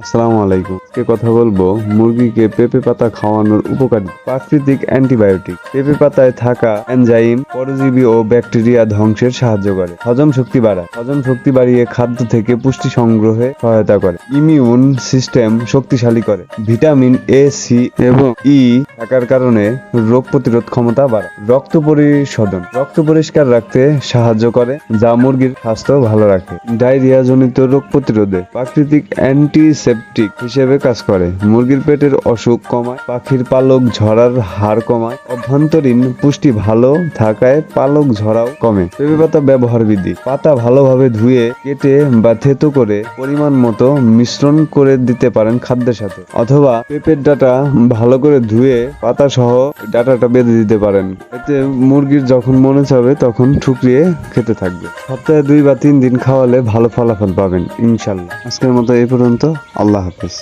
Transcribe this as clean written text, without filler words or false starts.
আসসালামু আলাইকুম। আজকে কথা বলবো মুরগিকে পেঁপে পাতা খাওয়ানোর উপকারিতা। প্রাকৃতিক অ্যান্টিবায়োটিক। পেঁপে পাতায় থাকা এনজাইম পরজীবী ও ব্যাকটেরিয়া ধ্বংসের সাহায্য করে। হজম শক্তি বাড়ায়। হজম শক্তি বাড়িয়ে খাদ্য থেকে পুষ্টি সংগ্রহে সহায়তা করে। ইমিউন সিস্টেম শক্তিশালী করে। ভিটামিন এ, সি এবং ই থাকার কারণে রোগ প্রতিরোধ ক্ষমতা বাড়ায়। রক্ত পরিশোধন। রক্ত পরিষ্কার রাখতে সাহায্য করে, যা মুরগির স্বাস্থ্য ভালো রাখে। ডায়রিয়া জনিত রোগ প্রতিরোধে প্রাকৃতিক অ্যান্টিসেপটিক হিসেবে কাজ করে। মুরগির পেটের অসুখ কমায়, পাখির পালক ঝরার হার কমায়, অভ্যন্তরীণ পুষ্টি ভালো থাকায় পালক ঝরাও কমে। পেঁপে পাতা ব্যবহার বিধি। পাতা ভালোভাবে ধুয়ে কেটে বা থেতো করে পরিমাণ মতো মিশ্রণ করে দিতে পারেন খাদ্যের সাথে, অথবা পেঁপের ডাঁটা ভালো করে ধুয়ে পাতা সহ ডাঁটাটা বেঁধে দিতে পারেন। এতে মুরগির যখন মনে চাবে তখন ঠুকরিয়ে খেতে থাকবে। সপ্তাহে 2 বা 3 দিন খাওয়ালে ভালো ফলাফল পাবেন ইনশাল্লাহ। আজকের মতো এই পর্যন্ত। আল্লাহ হাফেজ।